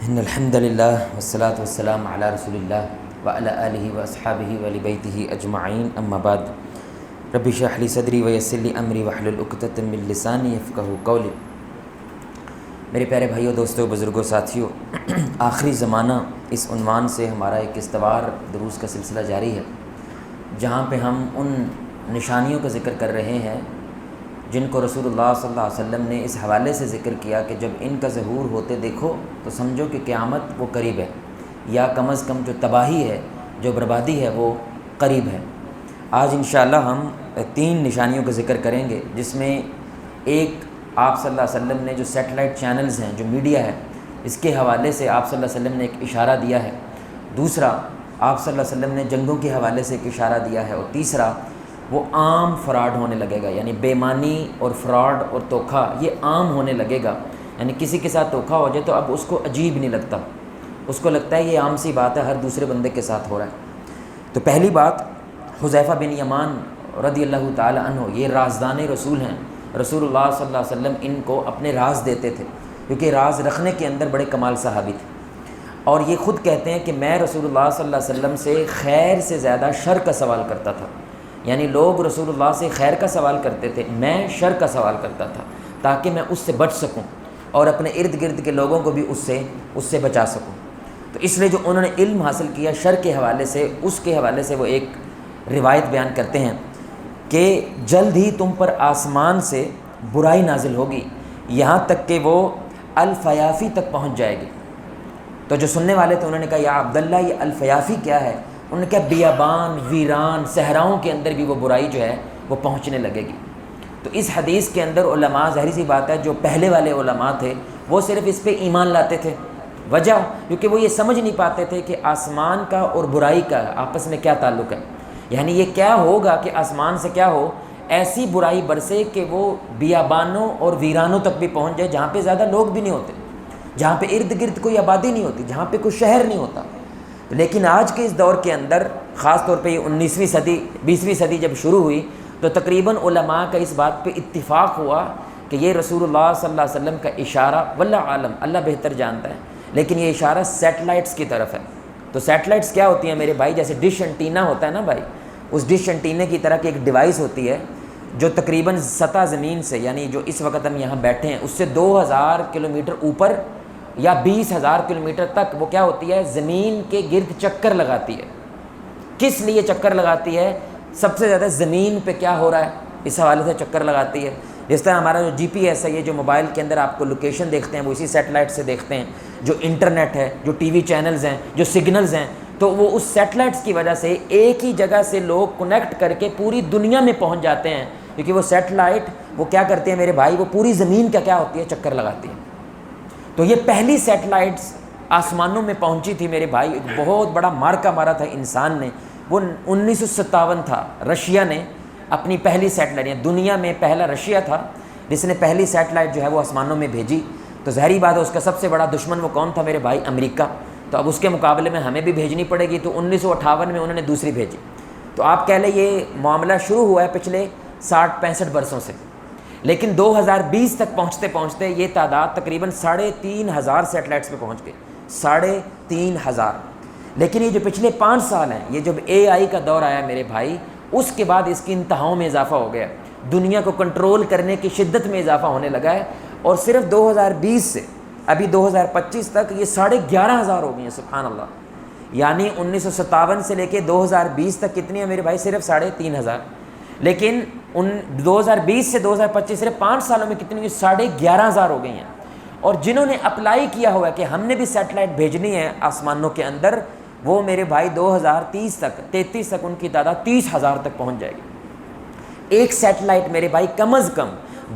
ان الحمد للہ والصلاۃ والسلام علی رسول اللہ وعلی آلہ واصحابہ وآل بیتہ اجمعین، اما بعد۔ رب اشرح لی صدری ویسر لی امری واحلل عقدۃ من لسانی یفقہوا قولی۔ میرے پیارے بھائیوں، دوستوں، بزرگوں، ساتھیوں، آخری زمانہ اس عنوان سے ہمارا ایک استوار دروس کا سلسلہ جاری ہے، جہاں پہ ہم ان نشانیوں کا ذکر کر رہے ہیں جن کو رسول اللہ صلی اللہ علیہ وسلم نے اس حوالے سے ذکر کیا کہ جب ان کا ظہور ہوتے دیکھو تو سمجھو کہ قیامت وہ قریب ہے، یا کم از کم جو تباہی ہے، جو بربادی ہے، وہ قریب ہے۔ آج انشاءاللہ ہم 3 نشانیوں کا ذکر کریں گے، جس میں ایک آپ صلی اللہ علیہ وسلم نے جو سیٹلائٹ چینلز ہیں، جو میڈیا ہے، اس کے حوالے سے آپ صلی اللہ علیہ وسلم نے ایک اشارہ دیا ہے۔ دوسرا، آپ صلی اللہ علیہ وسلم نے جنگوں کے حوالے سے ایک اشارہ دیا ہے۔ اور تیسرا، وہ عام فراڈ ہونے لگے گا، یعنی بے ایمانی اور فراڈ اور دھوکہ یہ عام ہونے لگے گا۔ یعنی کسی کے ساتھ دھوکہ ہو جائے تو اب اس کو عجیب نہیں لگتا، اس کو لگتا ہے یہ عام سی بات ہے، ہر دوسرے بندے کے ساتھ ہو رہا ہے۔ تو پہلی بات، حذیفہ بن یمان رضی اللہ تعالی عنہ، یہ رازدان رسول ہیں۔ رسول اللہ صلی اللہ علیہ وسلم ان کو اپنے راز دیتے تھے، کیونکہ راز رکھنے کے اندر بڑے کمال صحابی تھے، اور یہ خود کہتے ہیں کہ میں رسول اللہ صلی اللہ علیہ وسلم سے خیر سے زیادہ شر کا سوال کرتا تھا۔ یعنی لوگ رسول اللہ سے خیر کا سوال کرتے تھے، میں شر کا سوال کرتا تھا، تاکہ میں اس سے بچ سکوں اور اپنے ارد گرد کے لوگوں کو بھی اس سے بچا سکوں۔ تو اس لیے جو انہوں نے علم حاصل کیا شر کے حوالے سے، اس کے حوالے سے وہ ایک روایت بیان کرتے ہیں کہ جلد ہی تم پر آسمان سے برائی نازل ہوگی، یہاں تک کہ وہ الفیافی تک پہنچ جائے گی۔ تو جو سننے والے تھے انہوں نے کہا یا عبداللہ، یہ الفیافی کیا ہے؟ انہوں نے کہا بیابان، ویران، صحراؤں کے اندر بھی وہ برائی جو ہے وہ پہنچنے لگے گی۔ تو اس حدیث کے اندر علماء، ظاہر سی بات ہے جو پہلے والے علماء تھے وہ صرف اس پہ ایمان لاتے تھے۔ وجہ کیونکہ وہ یہ سمجھ نہیں پاتے تھے کہ آسمان کا اور برائی کا آپس میں کیا تعلق ہے، یعنی یہ کیا ہوگا کہ آسمان سے کیا ہو، ایسی برائی برسے کہ وہ بیابانوں اور ویرانوں تک بھی پہنچ جائے، جہاں پہ زیادہ لوگ بھی نہیں ہوتے، جہاں پہ ارد گرد کوئی آبادی نہیں ہوتی، جہاں پہ کوئی شہر نہیں ہوتا۔ لیکن آج کے اس دور کے اندر، خاص طور پہ یہ 19ویں صدی 20ویں صدی جب شروع ہوئی، تو تقریباً علماء کا اس بات پہ اتفاق ہوا کہ یہ رسول اللہ صلی اللہ علیہ وسلم کا اشارہ، واللہ عالم، اللہ بہتر جانتا ہے، لیکن یہ اشارہ سیٹلائٹس کی طرف ہے۔ تو سیٹلائٹس کیا ہوتی ہیں میرے بھائی؟ جیسے ڈش انٹینا ہوتا ہے نا بھائی، اس ڈش انٹینے کی طرح کی ایک ڈیوائس ہوتی ہے جو تقریباً سطح زمین سے، یعنی جو اس وقت ہم یہاں بیٹھے ہیں، اس سے 2000 کلومیٹر اوپر یا 20,000 کلومیٹر تک وہ کیا ہوتی ہے، زمین کے گرد چکر لگاتی ہے۔ کس لیے چکر لگاتی ہے؟ سب سے زیادہ زمین پہ کیا ہو رہا ہے، اس حوالے سے چکر لگاتی ہے۔ جس طرح ہمارا جو جی پی ایس ہے، یہ جو موبائل کے اندر آپ کو لوکیشن دیکھتے ہیں وہ اسی سیٹلائٹ سے دیکھتے ہیں، جو انٹرنیٹ ہے، جو ٹی وی چینلز ہیں، جو سگنلز ہیں، تو وہ اس سیٹلائٹس کی وجہ سے ایک ہی جگہ سے لوگ کنیکٹ کر کے پوری دنیا میں پہنچ جاتے ہیں، کیونکہ وہ سیٹلائٹ وہ کیا کرتے ہیں میرے بھائی، وہ پوری زمین کا کیا ہوتی ہے، چکر لگاتی ہے۔ تو یہ پہلی سیٹلائٹس آسمانوں میں پہنچی تھی میرے بھائی، ایک بہت بڑا مارکا مارا تھا انسان نے۔ وہ 1957 تھا، رشیا نے اپنی پہلی سیٹلائٹ، یعنی دنیا میں پہلا رشیا تھا جس نے پہلی سیٹلائٹ جو ہے وہ آسمانوں میں بھیجی۔ تو ظاہری بات ہے اس کا سب سے بڑا دشمن وہ کون تھا میرے بھائی؟ امریکہ۔ تو اب اس کے مقابلے میں ہمیں بھی بھیجنی پڑے گی، تو 1958 میں انہوں نے دوسری بھیجی۔ تو آپ کہہ لیں یہ معاملہ شروع ہوا ہے پچھلے 60-65 برسوں سے، لیکن 2020 تک پہنچتے پہنچتے یہ تعداد تقریباً 3,500 سیٹلائٹس پہ پہنچ گئی، 3,500۔ لیکن یہ جو پچھلے 5 سال ہیں، یہ جب اے آئی کا دور آیا میرے بھائی، اس کے بعد اس کی انتہاؤں میں اضافہ ہو گیا، دنیا کو کنٹرول کرنے کی شدت میں اضافہ ہونے لگا ہے، اور صرف 2020 سے ابھی 2025 تک یہ 11,500 ہو گئی ہیں، سبحان اللہ۔ یعنی 1957 سے لے کے 2020 تک کتنی ہے میرے بھائی؟ صرف 3,500۔ لیکن 2020 سے 2025 صرف 5 سالوں میں کتنی ہوئی؟ 11,500 ہو گئی ہیں۔ اور جنہوں نے اپلائی کیا ہوا ہے کہ ہم نے بھی سیٹلائٹ بھیجنی ہے آسمانوں کے اندر، وہ میرے بھائی 2030 تک 33 تک ان کی تعداد 30,000 تک پہنچ جائے گی۔ ایک سیٹلائٹ میرے بھائی کم از کم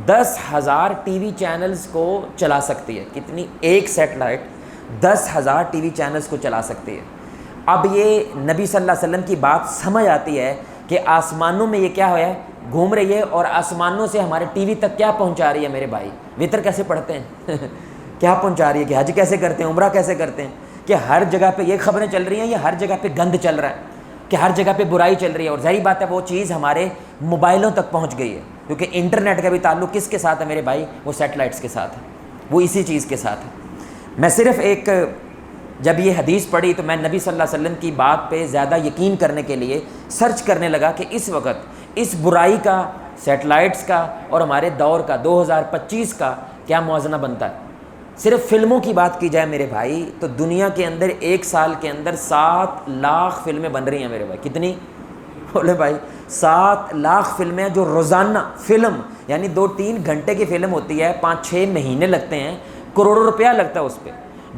10,000 ٹی وی چینلز کو چلا سکتی ہے۔ کتنی؟ ایک سیٹلائٹ 10,000 ٹی وی چینلز کو چلا سکتی ہے۔ اب یہ نبی صلی اللہ علیہ وسلم کی بات سمجھ آتی ہے کہ آسمانوں میں یہ کیا ہوا ہے، گھوم رہی ہے، اور آسمانوں سے ہمارے ٹی وی تک کیا پہنچا رہی ہے میرے بھائی؟ وطر کیسے پڑھتے ہیں کیا پہنچا رہی ہے، کہ حج کیسے کرتے ہیں، عمرہ کیسے کرتے ہیں، کہ ہر جگہ پہ یہ خبریں چل رہی ہیں، یا ہر جگہ پہ گند چل رہا ہے، کہ ہر جگہ پہ برائی چل رہی ہے۔ اور ظاہری بات ہے وہ چیز ہمارے موبائلوں تک پہنچ گئی ہے، کیونکہ انٹرنیٹ کا بھی تعلق کس کے ساتھ ہے میرے بھائی؟ وہ سیٹلائٹس کے ساتھ ہے، وہ اسی چیز کے ساتھ ہے۔ میں صرف ایک جب یہ حدیث پڑھی تو میں نبی صلی اللہ علیہ وسلم کی بات پہ زیادہ یقین کرنے کے لیے سرچ کرنے لگا کہ اس وقت اس برائی کا، سیٹلائٹس کا اور ہمارے دور کا 2025 کا کیا موازنہ بنتا ہے۔ صرف فلموں کی بات کی جائے میرے بھائی تو دنیا کے اندر ایک سال کے اندر 7 لاکھ فلمیں بن رہی ہیں میرے بھائی۔ کتنی؟ بولے بھائی 7 لاکھ فلمیں جو روزانہ فلم، یعنی 2-3 گھنٹے کی فلم ہوتی ہے، 5-6 مہینے لگتے ہیں، کروڑوں روپیہ لگتا ہے اس پہ،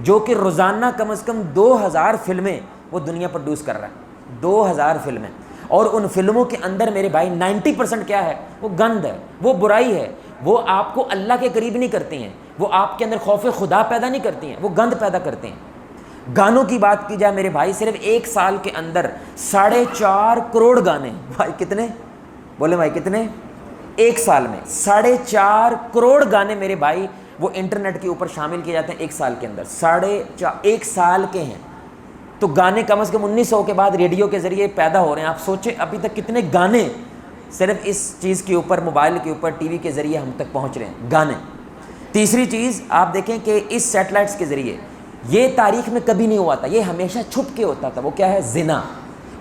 جو کہ روزانہ کم از کم 2000 فلمیں وہ دنیا پروڈیوس کر رہا ہے، 2000 فلمیں۔ اور ان فلموں کے اندر میرے بھائی 90% کیا ہے؟ وہ گند ہے، وہ برائی ہے، وہ آپ کو اللہ کے قریب نہیں کرتی ہیں، وہ آپ کے اندر خوف خدا پیدا نہیں کرتی ہیں، وہ گند پیدا کرتے ہیں۔ گانوں کی بات کی جائے میرے بھائی صرف ایک سال کے اندر 4.5 کروڑ گانے، بھائی کتنے؟ بولے بھائی کتنے؟ ایک سال میں 4.5 کروڑ گانے میرے بھائی وہ انٹرنیٹ کے اوپر شامل کیے جاتے ہیں ایک سال کے اندر، 4.5 ایک سال کے ہیں۔ تو گانے کم از کم 1900 کے بعد ریڈیو کے ذریعے پیدا ہو رہے ہیں۔ آپ سوچیں ابھی تک کتنے گانے صرف اس چیز کے اوپر، موبائل کے اوپر، ٹی وی کے ذریعے ہم تک پہنچ رہے ہیں، گانے۔ تیسری چیز آپ دیکھیں کہ اس سیٹلائٹس کے ذریعے یہ تاریخ میں کبھی نہیں ہوا تھا، یہ ہمیشہ چھپ کے ہوتا تھا۔ وہ کیا ہے؟ زنا،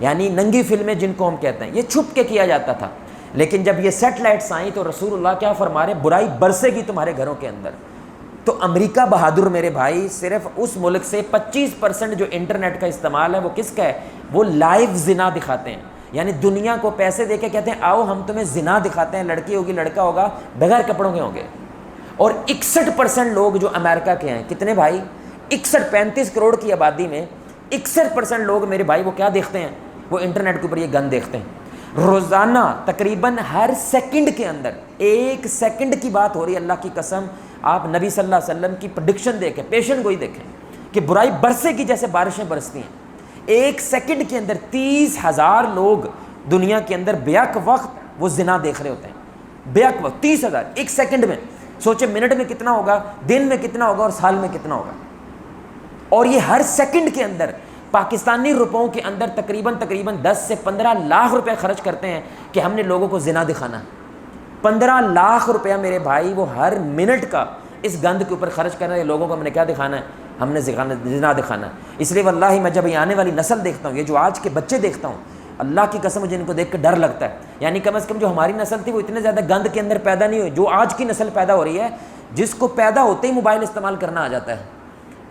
یعنی ننگی فلمیں جن کو ہم کہتے ہیں، یہ چھپ کے کیا جاتا تھا۔ لیکن جب یہ سیٹلائٹس آئیں تو رسول اللہ کیا فرما رہے ہیں؟ برائی برسے گی تمہارے گھروں کے اندر۔ تو امریکہ بہادر میرے بھائی صرف اس ملک سے 25% جو انٹرنیٹ کا استعمال ہے وہ کس کا ہے؟ وہ لائیو زنا دکھاتے ہیں، یعنی دنیا کو پیسے دے کے کہتے ہیں آؤ ہم تمہیں زنا دکھاتے ہیں، لڑکی ہوگی لڑکا ہوگا، بغیر کپڑوں کے ہوں گے۔ اور 61% لوگ جو امریکہ کے ہیں، کتنے بھائی؟ 35 کروڑ کی آبادی میں 61% لوگ میرے بھائی وہ کیا دیکھتے ہیں؟ وہ انٹرنیٹ کے اوپر یہ گند دیکھتے ہیں۔ روزانہ تقریباً ہر سیکنڈ کے اندر، 1 سیکنڈ کی بات ہو رہی ہے، اللہ کی قسم آپ نبی صلی اللہ علیہ وسلم کی پریڈکشن دیکھیں، پیشن گوئی دیکھیں کہ برائی برسے کی جیسے بارشیں برستی ہیں۔ 1 سیکنڈ کے اندر 30,000 لوگ دنیا کے اندر بیک وقت وہ زنا دیکھ رہے ہوتے ہیں، بیک وقت 30,000 1 سیکنڈ میں۔ سوچے منٹ میں کتنا ہوگا، دن میں کتنا ہوگا، اور سال میں کتنا ہوگا۔ اور یہ ہر سیکنڈ کے اندر پاکستانی روپوں کے اندر تقریباً 10 سے 15 لاکھ روپے خرچ کرتے ہیں کہ ہم نے لوگوں کو زنا دکھانا ہے۔ 15 لاکھ روپیہ میرے بھائی وہ ہر منٹ کا اس گند کے اوپر خرچ کرنا ہے۔ لوگوں کو ہم نے کیا دکھانا ہے؟ ہم نے زنا دکھانا ہے۔ اس لیے واللہ میں جب یہ آنے والی نسل دیکھتا ہوں، یہ جو آج کے بچے دیکھتا ہوں، اللہ کی قسم مجھے ان کو دیکھ کے ڈر لگتا ہے۔ یعنی کم از کم جو ہماری نسل تھی وہ اتنے زیادہ گند کے اندر پیدا نہیں ہوئی، جو آج کی نسل پیدا ہو رہی ہے جس کو پیدا ہوتے ہی موبائل استعمال کرنا آ جاتا ہے۔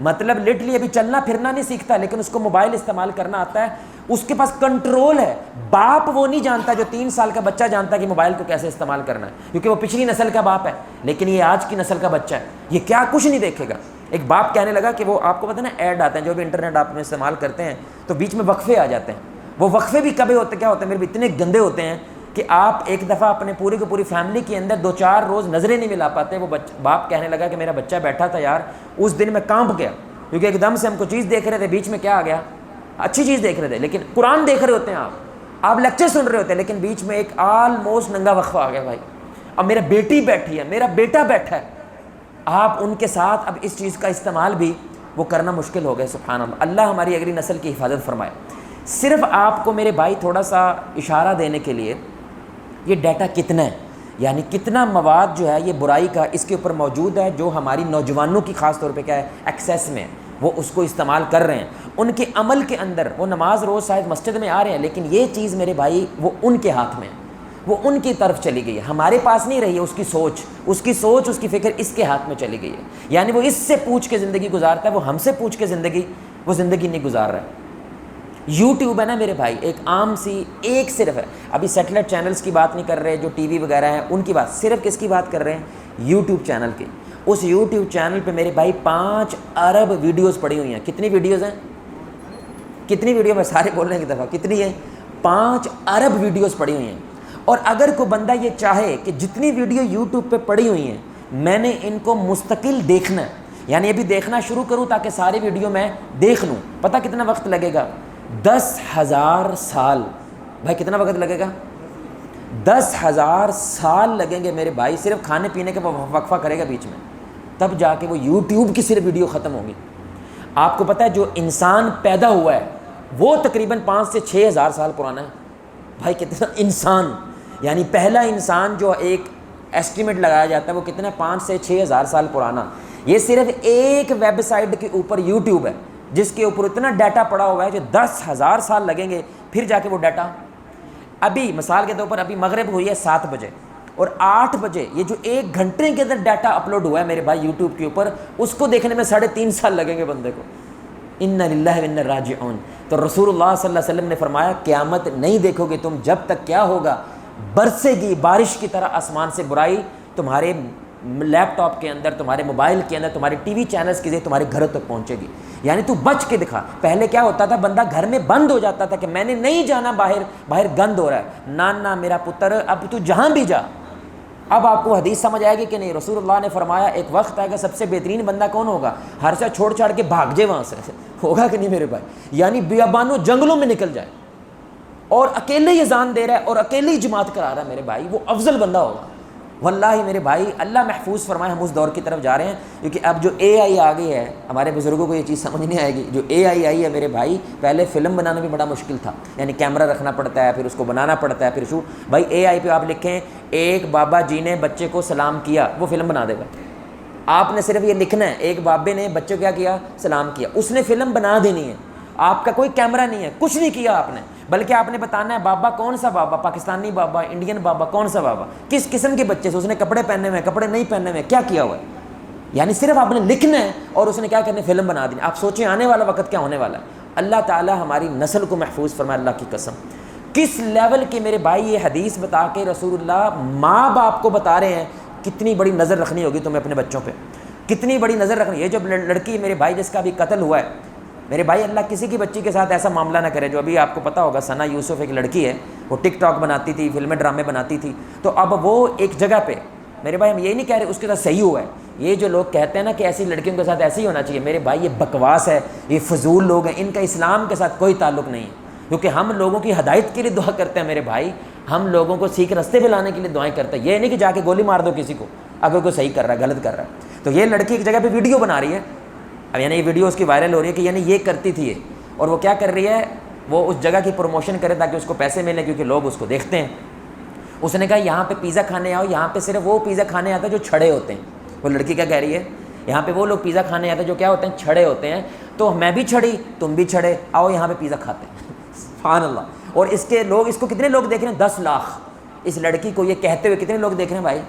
مطلب لٹرلی ابھی چلنا پھرنا نہیں سیکھتا لیکن اس کو موبائل استعمال کرنا آتا ہے، اس کے پاس کنٹرول ہے۔ باپ وہ نہیں جانتا جو 3 سال کا بچہ جانتا ہے کہ موبائل کو کیسے استعمال کرنا ہے، کیونکہ وہ پچھلی نسل کا باپ ہے۔ لیکن یہ آج کی نسل کا بچہ ہے، یہ کیا کچھ نہیں دیکھے گا۔ ایک باپ کہنے لگا کہ وہ آپ کو پتہ ہے نا ایڈ آتے ہیں، جو بھی انٹرنیٹ آپ میں استعمال کرتے ہیں تو بیچ میں وقفے آ جاتے ہیں۔ وہ وقفے بھی کبھی ہوتے کیا ہوتے ہیں میرے بھی اتنے گندے ہوتے ہیں کہ آپ ایک دفعہ اپنے پوری کی پوری فیملی کے اندر 2-4 روز نظریں نہیں ملا پاتے۔ وہ باپ کہنے لگا کہ میرا بچہ بیٹھا تھا یار، اس دن میں کانپ گیا، کیونکہ ایک دم سے ہم کو چیز دیکھ رہے تھے، بیچ میں کیا آ گیا؟ اچھی چیز دیکھ رہے تھے، لیکن قرآن دیکھ رہے ہوتے ہیں آپ لیکچر سن رہے ہوتے ہیں، لیکن بیچ میں ایک آلموسٹ ننگا وقفہ آ گیا بھائی۔ اب میرا بیٹی بیٹھی ہے، میرا بیٹا بیٹھا ہے، آپ ان کے ساتھ اب اس چیز کا استعمال بھی وہ کرنا مشکل ہو گیا۔ سبحان اللہ، اللہ ہماری اگلی نسل کی حفاظت فرمائے۔ صرف آپ کو میرے بھائی تھوڑا سا اشارہ دینے کے لیے، یہ ڈیٹا کتنا ہے، یعنی کتنا مواد جو ہے یہ برائی کا اس کے اوپر موجود ہے، جو ہماری نوجوانوں کی خاص طور پہ کیا ہے ایکسیس میں، وہ اس کو استعمال کر رہے ہیں۔ ان کے عمل کے اندر وہ نماز روز شاید مسجد میں آ رہے ہیں، لیکن یہ چیز میرے بھائی وہ ان کے ہاتھ میں ہے، وہ ان کی طرف چلی گئی ہے، ہمارے پاس نہیں رہی ہے۔ اس کی سوچ اس کی فکر اس کے ہاتھ میں چلی گئی ہے، یعنی وہ اس سے پوچھ کے زندگی گزارتا ہے، وہ ہم سے پوچھ کے زندگی نہیں گزار رہا ہے۔ یوٹیوب ہے نا میرے بھائی، ایک عام سی ایک صرف ہے، ابھی سیٹلائٹ چینلز کی بات نہیں کر رہے، جو ٹی وی وغیرہ ہیں ان کی بات، صرف کس کی بات کر رہے ہیں؟ یوٹیوب چینل کی۔ اس یوٹیوب چینل پہ میرے بھائی 5 ارب ویڈیوز پڑی ہوئی ہیں۔ کتنی ویڈیوز ہیں؟ کتنی ویڈیو؟ میں سارے بول رہے ہیں ایک دفعہ، کتنی ہیں؟ 5 ارب ویڈیوز پڑی ہوئی ہیں۔ اور اگر کوئی بندہ یہ چاہے کہ جتنی ویڈیو یوٹیوب پہ پڑی ہوئی ہیں میں نے ان کو مستقل دیکھنا ہے، یعنی ابھی دیکھنا شروع کروں تاکہ ساری ویڈیو میں دیکھ لوں، پتہ کتنا وقت لگے گا؟ 10,000 سال۔ بھائی کتنا وقت لگے گا؟ 10,000 سال لگیں گے میرے بھائی، صرف کھانے پینے کا وقفہ کرے گا بیچ میں، تب جا کے وہ یوٹیوب کی صرف ویڈیو ختم ہوگی۔ آپ کو پتہ ہے جو انسان پیدا ہوا ہے وہ تقریباً 5 سے 6,000 سال پرانا ہے۔ بھائی کتنا انسان، یعنی پہلا انسان جو ایک ایسٹیمیٹ لگایا جاتا ہے وہ کتنا 5 سے 6,000 سال پرانا، یہ صرف ایک ویب سائٹ کے اوپر یوٹیوب ہے جس کے اوپر اتنا ڈیٹا پڑا ہوا ہے جو 10,000 سال لگیں گے پھر جا کے وہ ڈیٹا. ابھی مثال کے طور پر ابھی مغرب ہوئی ہے 7 بجے اور 8 بجے یہ جو 1 گھنٹے کے اندر ڈیٹا اپلوڈ ہوا ہے میرے بھائی یوٹیوب کے اوپر، اس کو دیکھنے میں 3.5 سال لگیں گے بندے کو. انا للہ و انا راجعون. تو رسول اللہ صلی اللہ علیہ وسلم نے فرمایا قیامت نہیں دیکھو گے تم جب تک کیا ہوگا، برسے گی بارش کی طرح آسمان سے برائی تمہارے لیپ ٹاپ کے اندر، تمہارے موبائل کے اندر، تمہارے ٹی وی چینلز کے ذریعے تمہارے گھروں تک پہنچے گی. یعنی تو بچ کے دکھا. پہلے کیا ہوتا تھا، بندہ گھر میں بند ہو جاتا تھا کہ میں نے نہیں جانا باہر گند ہو رہا ہے. نانا میرا پتر اب تو جہاں بھی جا. اب آپ کو حدیث سمجھ آئے گی کہ نہیں؟ رسول اللہ نے فرمایا ایک وقت آئے گا سب سے بہترین بندہ کون ہوگا؟ ہر سے چھوڑ چھاڑ کے بھاگ جائے وہاں سے. ہوگا کہ نہیں میرے بھائی؟ یعنی بیابانوں جنگلوں میں نکل جائے اور اکیلے ہی اذان دے رہا ہے اور اکیلے ہی جماعت کرا رہا ہے میرے بھائی، وہ افضل بندہ ہوگا. واللہ میرے بھائی اللہ محفوظ فرمائے. ہم اس دور کی طرف جا رہے ہیں کیونکہ اب جو اے آئی آ گئی ہے، ہمارے بزرگوں کو یہ چیز سمجھ نہیں آئے گی. جو اے آئی آئی ہے میرے بھائی، پہلے فلم بنانا بھی بڑا مشکل تھا، یعنی کیمرہ رکھنا پڑتا ہے، پھر اس کو بنانا پڑتا ہے، پھر شوٹ. بھائی اے آئی پہ آپ لکھیں ایک بابا جی نے بچے کو سلام کیا، وہ فلم بنا دے گا. آپ نے صرف یہ لکھنا ہے ایک بابے نے بچے کو کیا کیا؟ سلام کیا. اس نے فلم بنا دینی ہے. آپ کا کوئی کیمرہ نہیں ہے، کچھ نہیں کیا آپ نے، بلکہ آپ نے بتانا ہے بابا کون سا بابا، پاکستانی بابا، انڈین بابا، کون سا بابا، کس قسم کے بچے سے، اس نے کپڑے پہنے ہوئے ہیں، کپڑے نہیں پہنے ہوئے ہیں، کیا کیا ہوا ہے. یعنی صرف آپ نے لکھنا ہے اور اس نے کیا کرنا ہے؟ فلم بنا دینی. آپ سوچیں آنے والا وقت کیا ہونے والا ہے. اللہ تعالی ہماری نسل کو محفوظ فرمائے. اللہ کی قسم کس لیول کی میرے بھائی یہ حدیث بتا کے رسول اللہ ماں باپ کو بتا رہے ہیں کتنی بڑی نظر رکھنی ہوگی تمہیں اپنے بچوں پہ، کتنی بڑی نظر رکھنی. یہ جو لڑکی میرے بھائی جس کا بھی قتل ہوا ہے میرے بھائی، اللہ کسی کی بچی کے ساتھ ایسا معاملہ نہ کرے. جو ابھی آپ کو پتہ ہوگا ثنا یوسف ایک لڑکی ہے، وہ ٹک ٹاک بناتی تھی، فلمیں ڈرامے بناتی تھی. تو اب وہ ایک جگہ پہ میرے بھائی، ہم یہ نہیں کہہ رہے اس کے ساتھ صحیح ہوا ہے. یہ جو لوگ کہتے ہیں نا کہ ایسی لڑکیوں کے ساتھ ایسے ہی ہونا چاہیے، میرے بھائی یہ بکواس ہے، یہ فضول لوگ ہیں، ان کا اسلام کے ساتھ کوئی تعلق نہیں ہے. کیونکہ ہم لوگوں کی ہدایت کے لیے دعا کرتے ہیں میرے بھائی، ہم لوگوں کو سیکھ رستے پہ لانے کے لیے دعائیں کرتے ہیں. یہ نہیں کہ جا کے گولی مار دو کسی کو اگر کوئی صحیح کر رہا ہے، غلط کر رہا ہے. تو یہ لڑکی ایک جگہ پہ ویڈیو بنا رہی ہے، اب یعنی یہ ویڈیو اس کی وائرل ہو رہی ہے کہ یعنی یہ کرتی تھی یہ، اور وہ کیا کر رہی ہے، وہ اس جگہ کی پروموشن کرے تاکہ اس کو پیسے ملیں کیونکہ لوگ اس کو دیکھتے ہیں. اس نے کہا یہاں پہ پیزا کھانے آؤ، یہاں پہ صرف وہ پیزا کھانے آتا ہے جو چھڑے ہوتے ہیں. وہ لڑکی کیا کہہ رہی ہے، یہاں پہ وہ لوگ پیزا کھانے آتے ہیں جو کیا ہوتے ہیں؟ چھڑے ہوتے ہیں. تو میں بھی چھڑی، تم بھی چھڑے، آؤ یہاں پہ پیزا کھاتے ہیں. سبحان اللہ. اور اس کے لوگ، اس کو کتنے لوگ دیکھ رہے ہیں؟ 10 لاکھ. اس لڑکی کو یہ کہتے ہوئے کتنے لوگ دیکھ رہے ہیں بھائی؟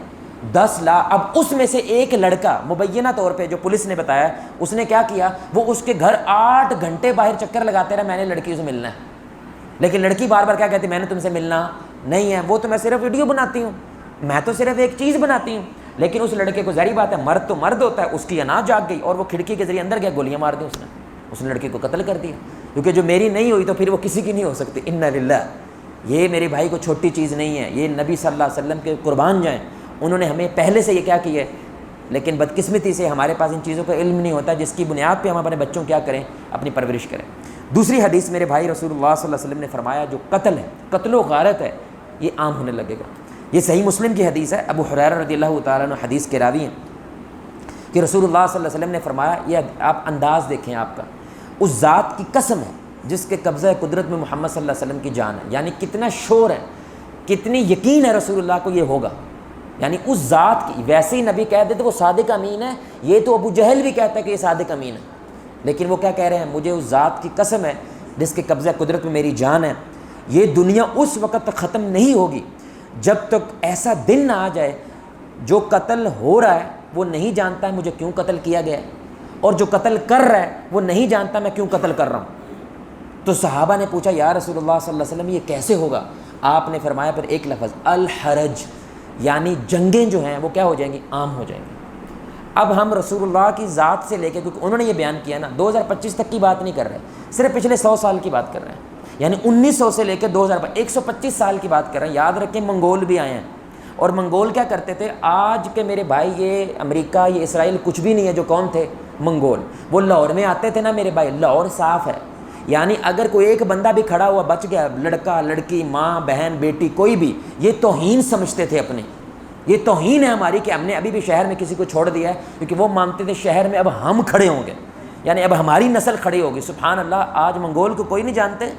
10 لاکھ. اب اس میں سے ایک لڑکا مبینہ طور پہ جو پولیس نے بتایا، اس نے کیا کیا، وہ اس کے گھر 8 گھنٹے باہر چکر لگاتے رہے، میں نے لڑکی سے ملنا ہے. لیکن لڑکی بار بار کیا کہتی، میں نے تم سے ملنا نہیں ہے، وہ تو میں صرف ویڈیو بناتی ہوں، میں تو صرف ایک چیز بناتی ہوں. لیکن اس لڑکے کو ظاہری بات ہے، مرد تو مرد ہوتا ہے، اس کی انا جاگ گئی اور وہ کھڑکی کے ذریعے اندر گیا، گولیاں مار دی اس نے لڑکی کو قتل کر دیا. کیونکہ جو میری نہیں ہوئی تو پھر وہ کسی کی نہیں ہو سکتی. انا للہ. یہ میرے بھائی کو چھوٹی چیز نہیں ہے، یہ نبی صلی اللہ علیہ وسلم کے قربان جائیں، انہوں نے ہمیں پہلے سے یہ کیا کیا ہے. لیکن بدقسمتی سے ہمارے پاس ان چیزوں کا علم نہیں ہوتا جس کی بنیاد پہ ہم اپنے بچوں کیا کریں، اپنی پرورش کریں. دوسری حدیث میرے بھائی رسول اللہ صلی اللہ علیہ وسلم نے فرمایا جو قتل ہے، قتل و غارت ہے، یہ عام ہونے لگے گا. یہ صحیح مسلم کی حدیث ہے، ابو ہریرہ رضی اللہ تعالیٰ عنہ حدیث کے راوی ہیں کہ رسول اللہ صلی اللہ علیہ وسلم نے فرمایا، یہ آپ انداز دیکھیں آپ کا، اس ذات کی قسم ہے جس کے قبضہ قدرت میں محمد صلی اللہ علیہ وسلم کی جان ہے. یعنی کتنا شور ہے، کتنی یقین ہے رسول اللہ کو یہ ہوگا. یعنی اس ذات کی، ویسے ہی نبی کہہ دیتے وہ صادق امین ہے، یہ تو ابو جہل بھی کہتا ہے کہ یہ صادق امین ہے، لیکن وہ کیا کہہ رہے ہیں، مجھے اس ذات کی قسم ہے جس کے قبضہ قدرت میں میری جان ہے، یہ دنیا اس وقت تک ختم نہیں ہوگی جب تک ایسا دن نہ آ جائے جو قتل ہو رہا ہے وہ نہیں جانتا ہے مجھے کیوں قتل کیا گیا ہے، اور جو قتل کر رہا ہے وہ نہیں جانتا میں کیوں قتل کر رہا ہوں. تو صحابہ نے پوچھا یا رسول اللہ صلی اللہ علیہ وسلم یہ کیسے ہوگا؟ آپ نے فرمایا پھر ایک لفظ، الحرج، یعنی جنگیں جو ہیں وہ کیا ہو جائیں گی، عام ہو جائیں گی. اب ہم رسول اللہ کی ذات سے لے کے، کیونکہ انہوں نے یہ بیان کیا نا، 2025 تک کی بات نہیں کر رہے، صرف پچھلے 100 سال کی بات کر رہے ہیں. یعنی 1900 سے لے کے 125 سال کی بات کر رہے ہیں. یاد رکھیں منگول بھی آئے ہیں، اور منگول کیا کرتے تھے، آج کے میرے بھائی یہ امریکہ یہ اسرائیل کچھ بھی نہیں ہے. جو کون تھے؟ منگول. وہ لاہور میں آتے تھے نا میرے بھائی، لاہور صاف ہے، یعنی اگر کوئی ایک بندہ بھی کھڑا ہوا بچ گیا، لڑکا لڑکی ماں بہن بیٹی کوئی بھی، یہ توہین سمجھتے تھے اپنے. یہ توہین ہے ہماری کہ ہم نے ابھی بھی شہر میں کسی کو چھوڑ دیا ہے، کیونکہ وہ مانتے تھے شہر میں اب ہم کھڑے ہوں گے، یعنی اب ہماری نسل کھڑی ہوگی. سبحان اللہ. آج منگول کو کوئی نہیں جانتے،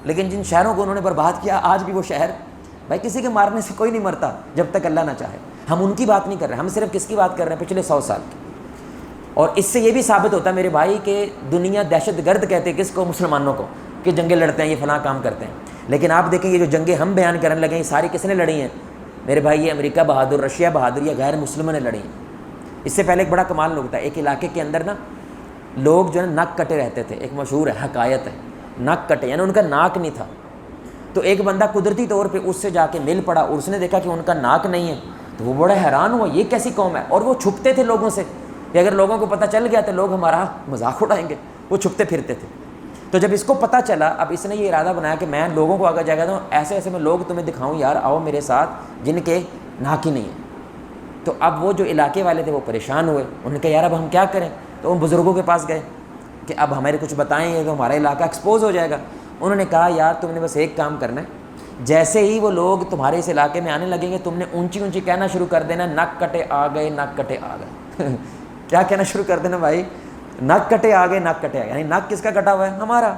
لیکن جن شہروں کو انہوں نے برباد کیا آج بھی وہ شہر، بھائی کسی کے مارنے سے کوئی نہیں مرتا جب تک اللہ نہ چاہے. ہم ان کی بات نہیں کر رہے، ہم صرف کس کی بات کر رہے ہیں؟ پچھلے 100 سال کی. اور اس سے یہ بھی ثابت ہوتا ہے میرے بھائی کہ دنیا دہشت گرد کہتے ہیں کس کو؟ مسلمانوں کو، کہ جنگیں لڑتے ہیں، یہ فلاں کام کرتے ہیں. لیکن آپ دیکھیں یہ جو جنگیں ہم بیان کرنے لگے ہیں یہ ساری کس نے لڑی ہیں میرے بھائی؟ یہ امریکہ بہادر، رشیا بہادر یا غیر مسلموں نے لڑی ہیں. اس سے پہلے ایک بڑا کمال لوگ تھا، ایک علاقے کے اندر نا لوگ جو ہے ناک کٹے رہتے تھے. ایک مشہور ہے، حکایت ہے، ناک کٹے، یعنی ان کا ناک نہیں تھا. تو ایک بندہ قدرتی طور پہ اس سے جا کے مل پڑا اور اس نے دیکھا کہ ان کا ناک نہیں ہے. تو وہ بڑا حیران ہوا، یہ کیسی قوم ہے؟ اور وہ چھپتے تھے لوگوں سے کہ اگر لوگوں کو پتہ چل گیا تو لوگ ہمارا مذاق اڑائیں گے. وہ چھپتے پھرتے تھے. تو جب اس کو پتہ چلا، اب اس نے یہ ارادہ بنایا کہ میں لوگوں کو آگے جا کہتا ہوں ایسے ایسے میں لوگ تمہیں دکھاؤں یار، آؤ میرے ساتھ جن کے ناک ہی نہیں ہے. تو اب وہ جو علاقے والے تھے وہ پریشان ہوئے. انہوں نے کہا یار اب ہم کیا کریں؟ تو ان بزرگوں کے پاس گئے کہ اب ہمارے کچھ بتائیں یہ تو ہمارا علاقہ ایکسپوز ہو جائے گا. انہوں نے کہا یار تم نے بس ایک کام کرنا ہے، جیسے ہی وہ لوگ تمہارے اس علاقے میں آنے لگیں گے تم نے اونچی اونچی کہنا شروع کر دینا ناک کٹے آ گئے، ناک کٹے آ گئے. کیا کہنا شروع کر دینا بھائی؟ ناک کٹے آ گئے، ناک کٹے آ گئے. یعنی ناک کس کا کٹا ہوا ہے؟ ہمارا.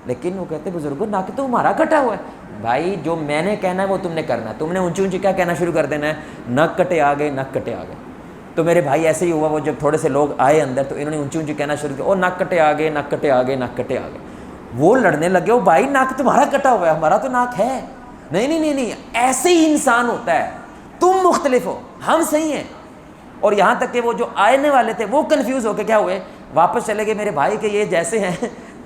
لیکن وہ کہتے بزرگوں ناک تو ہمارا کٹا ہوا ہے. بھائی جو میں نے کہنا ہے وہ تم نے کرنا ہے. تم نے اونچی اونچی کیا کہنا شروع کر دینا ہے؟ ناک کٹے آ گئے، ناک کٹے آ گئے. تو میرے بھائی ایسے ہی ہوا، وہ جب تھوڑے سے لوگ آئے اندر تو انہوں نے اونچی اونچی کہنا شروع کیا، او ناک کٹے آ گئے، ناک کٹے آ گئے، ناک کٹے آ گئے. وہ لڑنے لگے، وہ بھائی ناک تمہارا کٹا ہوا ہے، ہمارا تو ناک ہے. نہیں نہیں نہیں نہیں، ایسے ہی انسان ہوتا ہے، تم مختلف ہو، ہم صحیح ہیں. اور یہاں تک کہ وہ جو آنے والے تھے وہ کنفیوز ہو کے کیا ہوئے، واپس چلے گئے میرے بھائی کہ یہ جیسے ہیں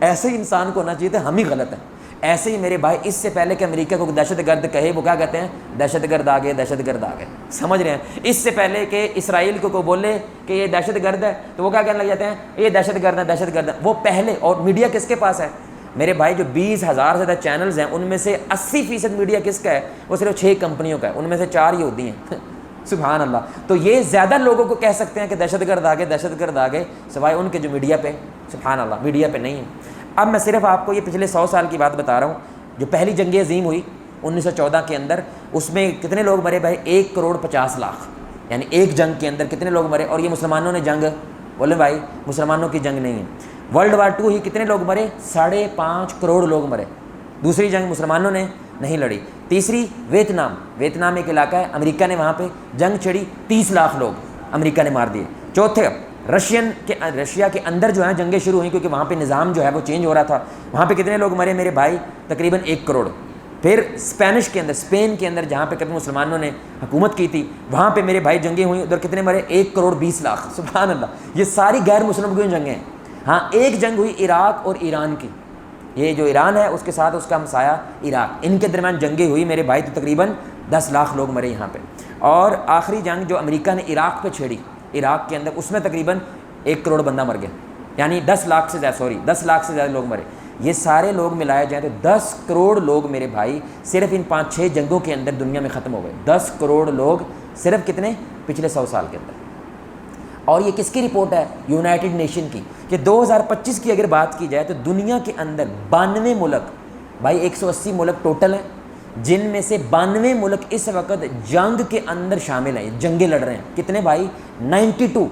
ایسے ہی انسان کو ہونا چاہیے تھا، ہم ہی غلط ہیں. ایسے ہی میرے بھائی اس سے پہلے کہ امریکہ کو دہشت گرد کہے وہ کیا کہتے ہیں؟ دہشت گرد آ گئے، دہشت گرد آ گئے. سمجھ رہے ہیں؟ اس سے پہلے کہ اسرائیل کو بولے کہ یہ دہشت گرد ہے تو وہ کیا کہنے لگ جاتے ہیں؟ یہ دہشت گرد ہے، دہشت گرد ہے. وہ پہلے. اور میڈیا کس کے پاس ہے میرے بھائی؟ جو 20,000 سے زیادہ چینلز ہیں ان میں سے 80% میڈیا کس کا ہے؟ وہ صرف 6 کمپنیوں کا ہے، ان میں سے 4 یہودی ہیں. سبحان اللہ. تو یہ زیادہ لوگوں کو کہہ سکتے ہیں کہ دہشت گرد آ گئے، دہشت گرد آ گئے، سوائے ان کے جو میڈیا پہ سبحان اللہ میڈیا پہ نہیں ہے. اب میں صرف آپ کو یہ پچھلے 100 سال کی بات بتا رہا ہوں. جو پہلی جنگ عظیم ہوئی 1914 کے اندر، اس میں کتنے لوگ مرے بھائی؟ 1,50,00,000. یعنی ایک جنگ کے اندر کتنے لوگ مرے؟ اور یہ مسلمانوں نے جنگ، بولے بھائی مسلمانوں کی جنگ نہیں ہے. ورلڈ وار 2 ہی کتنے لوگ مرے؟ 5.5 کروڑ لوگ مرے. دوسری جنگ مسلمانوں نے نہیں لڑی. تیسری ویتنام، ویتنام ایک علاقہ ہے، امریکہ نے وہاں پہ جنگ چھڑی، 30 لاکھ لوگ امریکہ نے مار دیے. چوتھے رشیا کے اندر جو ہے جنگیں شروع ہوئیں کیونکہ وہاں پہ نظام جو ہے وہ چینج ہو رہا تھا. وہاں پہ کتنے لوگ مرے میرے بھائی؟ تقریباً 1 کروڑ. پھر اسپینش کے اندر، اسپین کے اندر جہاں پہ کبھی مسلمانوں نے حکومت کی تھی وہاں پہ میرے بھائی جنگیں ہوئیں، ادھر کتنے مرے؟ 1,20,00,000. سبحان اللہ. یہ ساری غیر مسلم کی جنگیں ہیں. ہاں ایک جنگ ہوئی عراق اور ایران کی. یہ جو ایران ہے اس کے ساتھ اس کا ہمسایہ عراق، ان کے درمیان جنگیں ہوئی میرے بھائی. تو تقریباً 10 لاکھ لوگ مرے یہاں پہ. اور آخری جنگ جو امریکہ نے عراق پہ چھیڑی، عراق کے اندر، اس میں تقریباً 1 کروڑ بندہ مر گیا. یعنی 10 لاکھ سے زیادہ لوگ مرے. یہ سارے لوگ ملائے جائیں تو 10 کروڑ لوگ میرے بھائی صرف ان 5-6 جنگوں کے اندر دنیا میں ختم ہو گئے. 10 کروڑ لوگ صرف کتنے؟ پچھلے 100 سال کے اندر. اور یہ کس کی رپورٹ ہے؟ یونائٹڈ نیشن کی، کہ 2025 کی اگر بات کی جائے تو دنیا کے اندر 92 ملک، بھائی 180 ملک ٹوٹل ہیں، جن میں سے 92 ملک اس وقت جنگ کے اندر شامل ہیں، جنگیں لڑ رہے ہیں. کتنے بھائی؟ 92.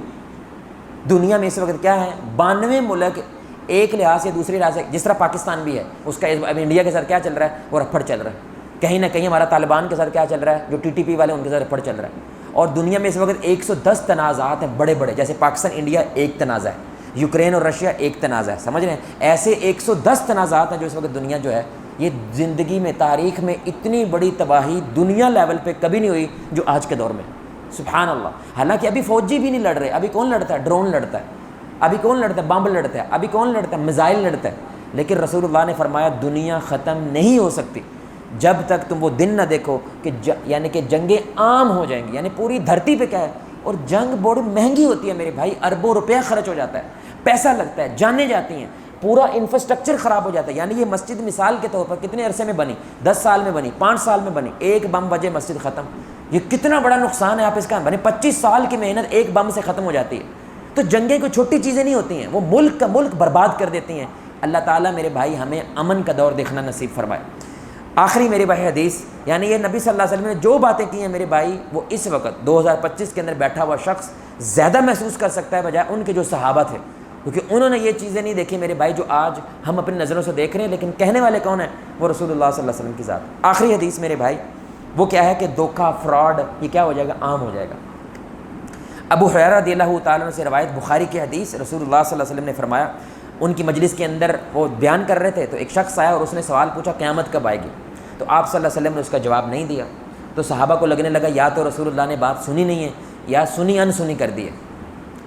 دنیا میں اس وقت کیا ہے؟ 92 ملک. ایک لحاظ سے دوسرے لحاظ سے جس طرح پاکستان بھی ہے، اس کا اب انڈیا کے ساتھ کیا چل رہا ہے؟ وہ رپھڑ چل رہا ہے. کہیں نہ کہیں ہمارا طالبان کے ساتھ کیا چل رہا ہے؟ جو TTP والے ان کے ساتھ رپھڑ چل رہا ہے. اور دنیا میں اس وقت 110 تنازعات ہیں بڑے بڑے، جیسے پاکستان انڈیا ایک تنازع ہے، یوکرین اور رشیا ایک تنازع ہے. سمجھ رہے ہیں؟ ایسے 110 تنازعات ہیں جو اس وقت دنیا جو ہے، یہ زندگی میں تاریخ میں اتنی بڑی تباہی دنیا لیول پہ کبھی نہیں ہوئی جو آج کے دور میں. سبحان اللہ. حالانکہ ابھی فوجی بھی نہیں لڑ رہے. ابھی کون لڑتا ہے؟ ڈرون لڑتا ہے. ابھی کون لڑتا ہے؟ بم لڑتا ہے. ابھی کون لڑتا ہے؟ میزائل لڑتا ہے. لیکن رسول اللہ نے فرمایا دنیا ختم نہیں ہو سکتی جب تک تم وہ دن نہ دیکھو کہ یعنی کہ جنگیں عام ہو جائیں گی. یعنی پوری دھرتی پہ کیا ہے؟ اور جنگ بڑی مہنگی ہوتی ہے میرے بھائی، اربوں روپیہ خرچ ہو جاتا ہے، پیسہ لگتا ہے، جانیں جاتی ہیں، پورا انفراسٹرکچر خراب ہو جاتا ہے. یعنی یہ مسجد مثال کے طور پر کتنے عرصے میں بنی؟ 10 سال میں بنی، 5 سال میں بنی. ایک بم بجے مسجد ختم. یہ کتنا بڑا نقصان ہے. آپ اس کا بنے 25 سال کی محنت ایک بم سے ختم ہو جاتی ہے. تو جنگیں کوئی چھوٹی چیزیں نہیں ہوتی ہیں، وہ ملک کا ملک برباد کر دیتی ہیں. اللہ تعالیٰ میرے بھائی ہمیں امن کا دور دیکھنا نصیب فرمائے. آخری میرے بھائی حدیث، یعنی یہ نبی صلی اللہ علیہ وسلم نے جو باتیں کی ہیں میرے بھائی، وہ اس وقت 2025 کے اندر بیٹھا ہوا شخص زیادہ محسوس کر سکتا ہے بجائے ان کے جو صحابہ تھے، کیونکہ انہوں نے یہ چیزیں نہیں دیکھی میرے بھائی جو آج ہم اپنی نظروں سے دیکھ رہے ہیں. لیکن کہنے والے کون ہیں؟ وہ رسول اللہ صلی اللہ علیہ وسلم کی ذات. آخری حدیث میرے بھائی وہ کیا ہے کہ دھوکہ، فراڈ، یہ کیا ہو جائے گا؟ عام ہو جائے گا. ابو ہریرہ رضی اللہ تعالیٰ عنہ سے روایت، بخاری کی حدیث، رسول اللہ صلی اللہ علیہ وسلم نے فرمایا، ان کی مجلس کے اندر وہ بیان کر رہے تھے تو ایک شخص آیا اور اس نے سوال پوچھا قیامت کب آئے گی؟ تو آپ صلی اللہ علیہ وسلم نے اس کا جواب نہیں دیا. تو صحابہ کو لگنے لگا یا تو رسول اللہ نے بات سنی نہیں ہے یا سنی انسنی کر دی ہے.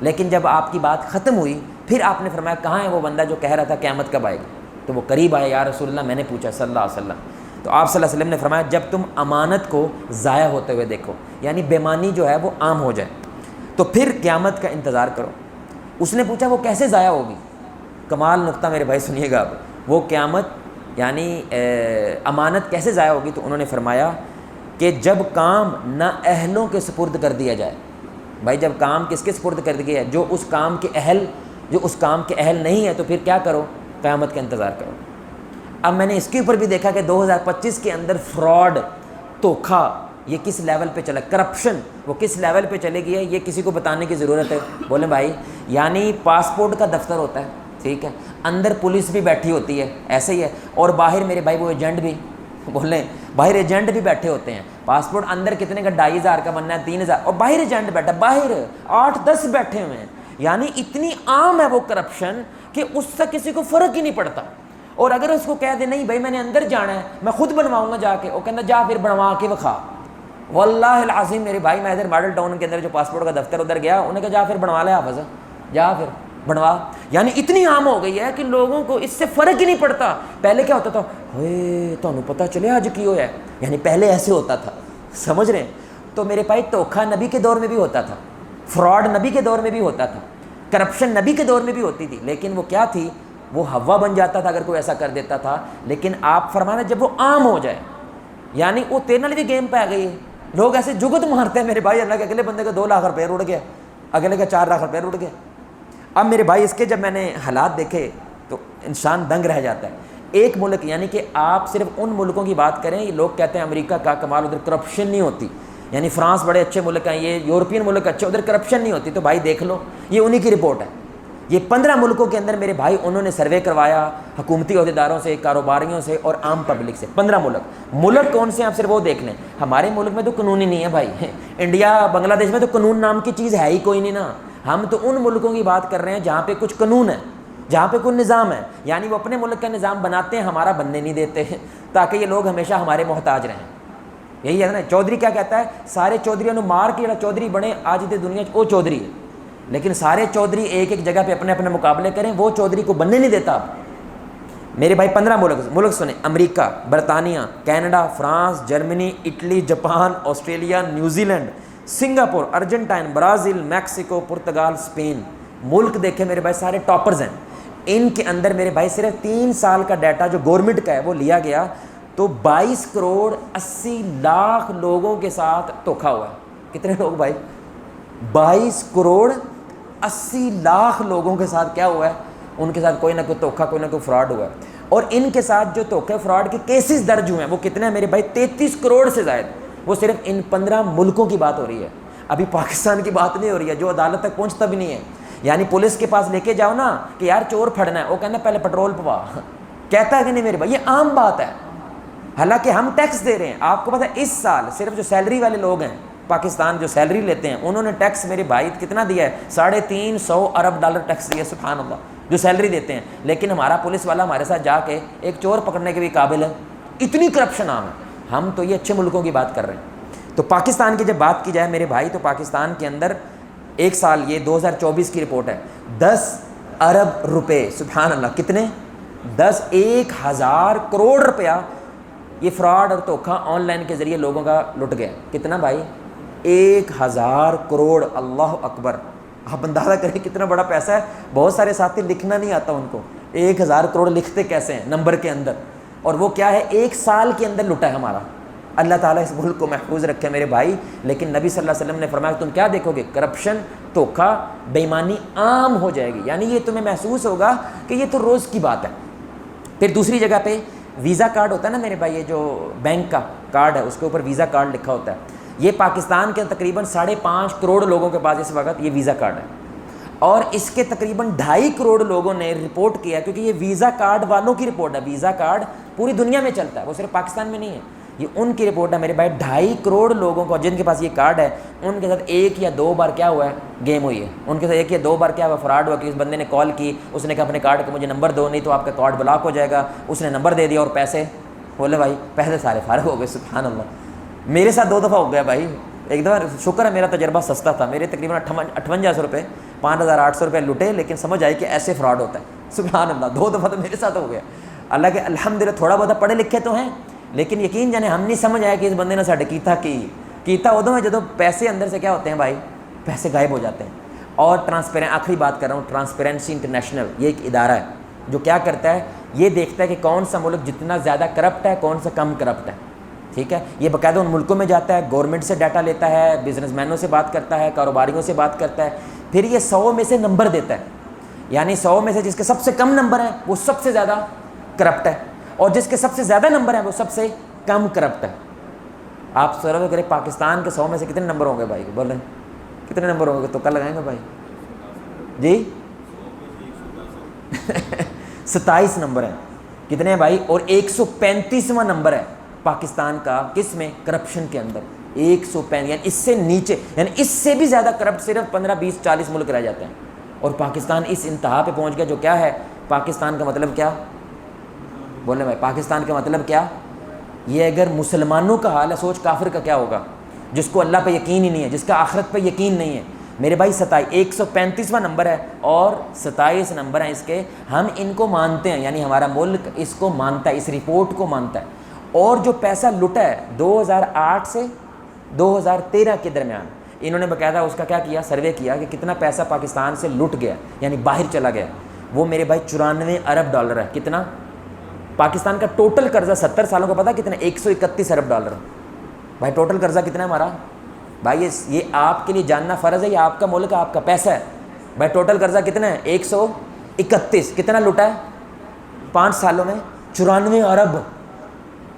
لیکن جب آپ کی بات ختم ہوئی پھر آپ نے فرمایا کہاں ہے وہ بندہ جو کہہ رہا تھا قیامت کب آئے گی؟ تو وہ قریب آیا، یا رسول اللہ میں نے پوچھا صلی اللہ علیہ وسلم. تو آپ صلی اللہ علیہ وسلم نے فرمایا جب تم امانت کو ضائع ہوتے ہوئے دیکھو، یعنی بےمانی جو ہے وہ عام ہو جائے، تو پھر قیامت کا انتظار کرو. اس نے پوچھا وہ کیسے ضائع ہوگی؟ کمال نقطہ میرے بھائی سنیے گا آپ، وہ قیامت یعنی امانت کیسے ضائع ہوگی؟ تو انہوں نے فرمایا کہ جب کام نہ اہلوں کے سپرد کر دیا جائے. بھائی جب کام کس کے سپرد کر دیا ہے؟ جو اس کام کے اہل نہیں ہے، تو پھر کیا کرو؟ قیامت کا انتظار کرو. اب میں نے اس کے اوپر بھی دیکھا کہ 2025 کے اندر فراڈ، دھوکھا، یہ کس لیول پہ چلا، کرپشن وہ کس لیول پہ چلے گئی ہے، یہ کسی کو بتانے کی ضرورت ہے. بولیں بھائی، یعنی پاسپورٹ کا دفتر ہوتا ہے، ٹھیک ہے، اندر پولیس بھی بیٹھی ہوتی ہے، ایسے ہی ہے، اور باہر میرے بھائی وہ ایجنٹ بھی، بولیں باہر ایجنٹ بھی بیٹھے ہوتے ہیں. پاسپورٹ اندر کتنے کا؟ 2500 کا بننا ہے، 3000، اور باہر ایجنٹ بیٹھا، باہر 8-10 بیٹھے ہوئے ہیں. یعنی اتنی عام ہے وہ کرپشن کہ اس سے کسی کو فرق ہی نہیں پڑتا. اور اگر اس کو کہہ دے نہیں بھائی میں نے اندر جانا ہے، میں خود بنواؤں گا جا کے، وہ کہنا جا پھر بنوا کے وکھا. واللہ العظیم میرے بھائی میں ادھر ماڈل ٹاؤن کے اندر جو پاسپورٹ کا دفتر ادھر گیا، انہوں نے کہا جا پھر بنوا لے حافظ، جا پھر بنوا. یعنی اتنی عام ہو گئی ہے کہ لوگوں کو اس سے فرق ہی نہیں پڑتا. پہلے کیا ہوتا تھا، ہوئے تانوں پتہ چلے آج کی ہوا ہے، یعنی پہلے ایسے ہوتا تھا، سمجھ رہے ہیں؟ تو میرے بھائی دھوکھا نبی کے دور میں بھی ہوتا تھا، فراڈ نبی کے دور میں بھی ہوتا تھا، کرپشن نبی کے دور میں بھی ہوتی تھی، لیکن وہ کیا تھی، وہ ہوا بن جاتا تھا اگر کوئی ایسا کر دیتا تھا. لیکن آپ فرمانا جب وہ عام ہو جائے، یعنی وہ تیرے نال بھی گیم پہ آ گئی ہے. لوگ ایسے جگت مارتے ہیں میرے بھائی، اللہ کے اگلے بندے کا 2 لاکھ روپے اڑ گیا، اگلے کا 4 لاکھ روپے اڑ گیا. اب میرے بھائی اس کے جب میں نے حالات دیکھے تو انسان دنگ رہ جاتا ہے. ایک ملک، یعنی کہ آپ صرف ان ملکوں کی بات کریں، یہ لوگ کہتے ہیں امریکہ کا کمال، ادھر کرپشن نہیں ہوتی، یعنی فرانس بڑے اچھے ملک ہیں، یہ یورپین ملک اچھے، ادھر کرپشن نہیں ہوتی. تو بھائی دیکھ لو، یہ انہی کی رپورٹ ہے. یہ 15 ملکوں کے اندر میرے بھائی انہوں نے سروے کروایا، حکومتی عہدیداروں سے، کاروباریوں سے اور عام پبلک سے. 15 ملک کون سے ہیں آپ صرف وہ دیکھ لیں. ہمارے ملک میں تو قانون ہی نہیں ہے بھائی، انڈیا بنگلہ دیش میں تو قانون نام کی چیز ہے ہی کوئی نہیں نا. ہم تو ان ملکوں کی بات کر رہے ہیں جہاں پہ کچھ قانون ہے، جہاں پہ کوئی نظام ہے. یعنی وہ اپنے ملک کا نظام بناتے ہیں، ہمارا بننے نہیں دیتے تاکہ یہ لوگ ہمیشہ ہمارے محتاج رہیں. یہی ہے نا. چودھری کیا کہتا ہے، سارے چودھریوں نے مار کے جڑا چودھری بنے آج دے دنیا وہ چودھری ہے، لیکن سارے چودھری ایک ایک جگہ پہ اپنے اپنے مقابلے کریں، وہ چودھری کو بننے نہیں دیتا. میرے بھائی 15 ملک سنیں، امریکہ، برطانیہ، Canada, France, Germany, Italy, Japan, Australia, New Zealand, Singapore, Argentine, Brazil, Mexico, Portugal, Spain. ملک دیکھیں میرے بھائی سارے ٹاپرز ہیں. ان کے اندر میرے بھائی صرف 3 سال کا ڈیٹا جو گورنمنٹ کا ہے وہ لیا گیا تو 22 کروڑ 80 لاکھ لوگوں کے ساتھ دھوکھا ہوا ہے. کتنے لوگ بھائی؟ 22 کروڑ 80 لاکھ لوگوں کے ساتھ کیا ہوا ہے؟ ان کے ساتھ کوئی نہ کوئی دھوکھا، کوئی نہ کوئی فراڈ ہوا ہے. اور ان کے ساتھ جو دھوکے فراڈ کے کیسز درج ہوئے ہیں وہ کتنے ہیں میرے بھائی؟ 33 کروڑ سے زائد. وہ صرف ان 15 ملکوں کی بات ہو رہی ہے، ابھی پاکستان کی بات نہیں ہو رہی ہے جو عدالت تک پہنچتا بھی نہیں ہے. یعنی پولیس کے پاس لے کے جاؤ نا کہ یار چور پھڑنا ہے، وہ کہنا پہلے پیٹرول پوا، کہتا ہے کہ نہیں میرے بھائی؟ یہ عام بات ہے. حالانکہ ہم ٹیکس دے رہے ہیں. آپ کو پتہ ہے اس سال صرف جو سیلری والے لوگ ہیں پاکستان، جو سیلری لیتے ہیں، انہوں نے ٹیکس میرے بھائی کتنا دیا ہے؟ $350 ارب ٹیکس دیا، سبحان اللہ، جو سیلری دیتے ہیں. لیکن ہمارا پولیس والا ہمارے ساتھ جا کے ایک چور پکڑنے کے بھی قابل ہے. اتنی کرپشن عام ہے. ہم تو یہ اچھے ملکوں کی بات کر رہے ہیں. تو پاکستان کی جب بات کی جائے میرے بھائی، تو پاکستان کے اندر ایک سال، یہ 2024 کی رپورٹ ہے، 10 ارب روپے، سبحان اللہ، کتنے؟ 10,000 کروڑ روپیہ یہ فراڈ اور دھوکھا آن لائن کے ذریعے لوگوں کا لٹ گیا. کتنا بھائی؟ 1000 کروڑ. اللہ اکبر. آپ اندازہ کریں کتنا بڑا پیسہ ہے. بہت سارے ساتھی لکھنا نہیں آتا ان کو، 1000 کروڑ لکھتے کیسے ہیں نمبر کے اندر، اور وہ کیا ہے 1 سال کے اندر لٹا ہے ہمارا. اللہ تعالیٰ اس ملک کو محفوظ رکھے میرے بھائی. لیکن نبی صلی اللہ علیہ وسلم نے فرمایا تم کیا دیکھو گے؟ کرپشن، دھوکھا، بے ایمانی عام ہو جائے گی. یعنی یہ تمہیں محسوس ہوگا کہ یہ تو روز کی بات ہے. پھر دوسری جگہ پہ ویزا کارڈ ہوتا ہے نا میرے بھائی، یہ جو بینک کا کارڈ ہے اس کے اوپر ویزا کارڈ لکھا ہوتا ہے. یہ پاکستان کے تقریباً 5.5 کروڑ لوگوں کے پاس اس وقت یہ ویزا کارڈ ہے، اور اس کے تقریباً 2.5 کروڑ لوگوں نے رپورٹ کیا، کیونکہ یہ ویزا کارڈ والوں کی رپورٹ ہے. ویزا کارڈ پوری دنیا میں چلتا ہے، وہ صرف پاکستان میں نہیں ہے. یہ ان کی رپورٹ ہے میرے بھائی. 2.5 کروڑ لوگوں کو جن کے پاس یہ کارڈ ہے ان کے ساتھ 1 یا 2 بار کیا ہوا ہے, گیم ہوئی ہے. ان کے ساتھ 1 یا 2 بار کیا ہوا, فراڈ ہوا کہ اس بندے نے کال کی, اس نے کہا اپنے کارڈ کا مجھے نمبر دو نہیں تو آپ کا کارڈ بلاک ہو جائے گا. اس نے نمبر دے دیا اور پیسے, بولے بھائی پیسے سارے فارغ ہو گئے. سبحان اللہ. میرے ساتھ 2 دفعہ ہو گیا بھائی. ایک دفعہ شکر ہے میرا تجربہ سستا تھا, میرے تقریباً 5800 روپے 5800 روپے لٹے, لیکن سمجھ آئی کہ ایسے فراڈ ہوتا ہے. سبحان اللہ. 2 دفعہ تو میرے ساتھ ہو گیا. اللہ کے الحمدللہ تھوڑا بہت پڑھے لکھے تو ہیں, لیکن یقین جانے ہم نہیں سمجھ آیا کہ اس بندے نے ساڈے کیتا ادو ہے جدو پیسے اندر سے کیا ہوتے ہیں بھائی, پیسے غائب ہو جاتے ہیں. اور آخری بات کر رہا ہوں, ٹرانسپیرنسی انٹرنیشنل یہ ایک ادارہ ہے جو کیا کرتا ہے, یہ دیکھتا ہے کہ کون سا ملک جتنا زیادہ کرپٹ ہے, کون سا کم کرپٹ ہے. ٹھیک ہے, یہ باقاعدہ ان ملکوں میں جاتا ہے, گورنمنٹ سے ڈاٹا لیتا ہے, بزنس مینوں سے بات کرتا ہے, کاروباریوں سے بات کرتا ہے, پھر یہ 100 میں سے نمبر دیتا ہے. یعنی 100 میں سے جس کے سب سے کم نمبر ہیں وہ سب سے زیادہ کرپٹ ہے, اور جس کے سب سے زیادہ نمبر ہیں وہ سب سے کم کرپٹ ہے. آپ سرو کریں پاکستان کے 100 میں سے کتنے نمبر ہوں گے بھائی, بول رہے ہیں کتنے نمبر ہوں گے, تو کل لگائیں گے بھائی جی 27 نمبر ہیں. کتنے ہیں بھائی, اور 135واں نمبر ہے پاکستان کا کس میں, کرپشن کے اندر. 135, یعنی اس سے نیچے, یعنی اس سے بھی زیادہ کرپٹ صرف 15 20 40 ملک رہ جاتے ہیں, اور پاکستان اس انتہا پہ پہنچ گیا. جو کیا ہے پاکستان کا مطلب کیا, بولے بھائی پاکستان کا مطلب کیا. یہ اگر مسلمانوں کا حال ہے, سوچ کافر کا کیا ہوگا, جس کو اللہ پہ یقین ہی نہیں ہے, جس کا آخرت پہ یقین نہیں ہے. میرے بھائی 135واں نمبر ہے اور 27 نمبر ہیں اس کے. ہم ان کو مانتے ہیں, یعنی ہمارا ملک اس کو مانتا ہے, اس رپورٹ کو مانتا ہے. اور جو پیسہ لٹا ہے 2008 سے 2013 کے درمیان, انہوں نے باقاعدہ اس کا کیا کیا, سروے کیا کہ کتنا پیسہ پاکستان سے لٹ گیا, یعنی باہر چلا گیا. وہ میرے بھائی 94 ارب ڈالر ہے. کتنا پاکستان کا ٹوٹل قرضہ 70 سالوں کا پتہ کتنا, 131 ارب ڈالر. بھائی ٹوٹل قرضہ کتنا ہے ہمارا بھائی, یہ آپ کے لیے جاننا فرض ہے, یہ آپ کا ملک ہے, آپ کا پیسہ ہے. بھائی ٹوٹل قرضہ کتنا ہے 131. کتنا لٹا ہے 5 سالوں میں 94 ارب.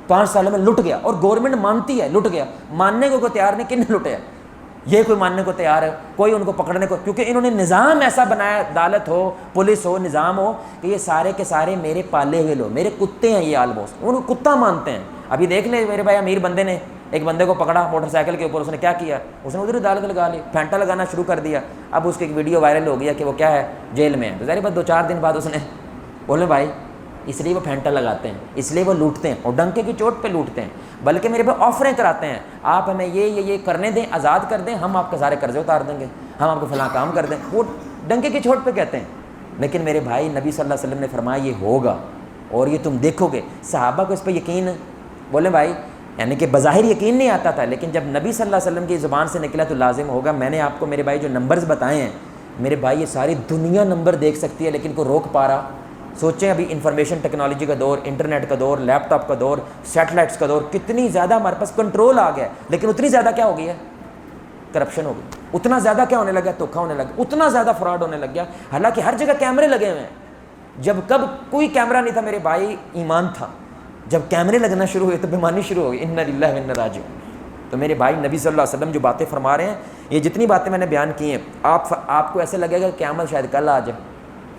5 سالوں میں لٹ گیا, اور گورنمنٹ مانتی ہے لٹ گیا. ماننے کو کوئی تیار نہیں, کن لٹے ہے یہ, کوئی ماننے کو تیار ہے, کوئی ان کو پکڑنے کو, کیونکہ انہوں نے نظام ایسا بنایا, عدالت ہو, پولیس ہو, نظام ہو, کہ یہ سارے کے سارے میرے پالے ہوئے لوگ, میرے کتے ہیں یہ آلموسٹ, ان کو کتا مانتے ہیں. ابھی دیکھ لے میرے بھائی, امیر بندے نے ایک بندے کو پکڑا موٹر سائیکل کے اوپر, اس نے کیا کیا, اس نے ادھر عدالت لگا لی, پھینٹا لگانا شروع کر دیا. اب اس کی ایک ویڈیو وائرل ہو گیا کہ وہ کیا ہے, جیل میں ہے. تو ظاہر بات 2-4 دن بعد اس نے بولے بھائی اس لیے وہ پھینٹا لگاتے ہیں, اس لیے وہ لوٹتے ہیں, اور ڈنکے کی چوٹ پہ لوٹتے ہیں. بلکہ میرے پہ آفریں کراتے ہیں, آپ ہمیں یہ کرنے دیں, آزاد کر دیں, ہم آپ کے سارے قرضے اتار دیں گے, ہم آپ کو فلاں کام کر دیں. وہ ڈنکے کی چوٹ پہ کہتے ہیں. لیکن میرے بھائی نبی صلی اللہ علیہ وسلم نے فرمایا یہ ہوگا, اور یہ تم دیکھو گے. صحابہ کو اس پہ یقین ہے, بولے بھائی, یعنی کہ بظاہر یقین نہیں آتا تھا, لیکن جب نبی صلی اللہ علیہ وسلم کی زبان سے نکلا تو لازم ہوگا. میں نے آپ کو میرے بھائی جو نمبرز بتائے ہیں, میرے بھائی یہ ساری دنیا نمبر دیکھ سکتی ہے, لیکن کوئی روک پا رہا. سوچیں ابھی انفارمیشن ٹیکنالوجی کا دور, انٹرنیٹ کا دور, لیپ ٹاپ کا دور, سیٹلائٹس کا دور, کتنی زیادہ ہمارے پاس کنٹرول آ گیا, لیکن اتنی زیادہ کیا ہو گئی ہے, کرپشن ہو گئی. اتنا زیادہ کیا ہونے لگا, دھوکھا ہونے لگا, اتنا زیادہ فراڈ ہونے لگ گیا. حالانکہ ہر جگہ کیمرے لگے ہوئے ہیں. جب کب کوئی کیمرہ نہیں تھا میرے بھائی, ایمان تھا. جب کیمرے لگنا شروع ہوئے تو بیمانی شروع ہو گئی. انا للہ و انا راجعون. تو میرے بھائی نبی صلی اللہ علیہ وسلم جو باتیں فرما رہے ہیں, یہ جتنی باتیں میں نے بیان کی ہیں, آپ کو ایسے لگے گا کہ قیامت شاید کل آ جائے,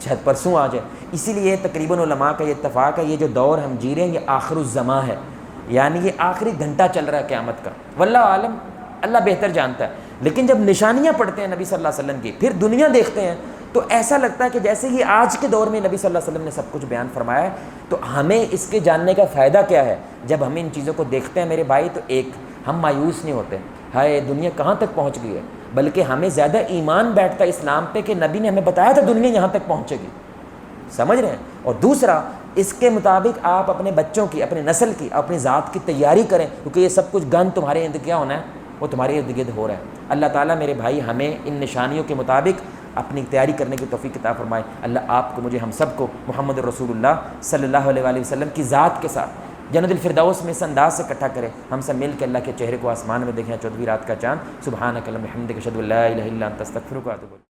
شاید پرسوں آ جائے. اسی لیے تقریباً علماء کا یہ اتفاق ہے, یہ جو دور ہم جی رہے ہیں یہ آخر الزماں ہے, یعنی یہ آخری گھنٹہ چل رہا ہے قیامت کا. واللہ عالم, اللہ بہتر جانتا ہے. لیکن جب نشانیاں پڑھتے ہیں نبی صلی اللہ علیہ وسلم کی, پھر دنیا دیکھتے ہیں, تو ایسا لگتا ہے کہ جیسے یہ آج کے دور میں نبی صلی اللہ علیہ وسلم نے سب کچھ بیان فرمایا ہے. تو ہمیں اس کے جاننے کا فائدہ کیا ہے, جب ہم ان چیزوں کو دیکھتے ہیں میرے بھائی, تو ایک ہم مایوس نہیں ہوتے, ہائے دنیا کہاں تک پہنچ گئی ہے, بلکہ ہمیں زیادہ ایمان بیٹھتا ہے اسلام پہ کہ نبی نے ہمیں بتایا تھا دنیا یہاں تک پہنچے گی. سمجھ رہے ہیں. اور دوسرا, اس کے مطابق آپ اپنے بچوں کی, اپنی نسل کی, اپنی ذات کی تیاری کریں, کیونکہ یہ سب کچھ گن تمہارے ارد کیا ہونا ہے, وہ تمہارے ارد گرد ہو رہا ہے. اللہ تعالیٰ میرے بھائی ہمیں ان نشانیوں کے مطابق اپنی تیاری کرنے کی توفیق عطا فرمائے. اللہ آپ کو, مجھے, ہم سب کو محمد رسول اللہ صلی اللہ علیہ وآلہ وسلم کی ذات کے ساتھ جنت الفردوس میں اس انداز سے اکٹھا کرے. ہم سب مل کے اللہ کے چہرے کو آسمان میں دیکھیں, 14ویں رات کا چاند. سبحانک اللہم وبحمدک اشہد ان لا الہ الا انت استغفرک و اتوب الیک.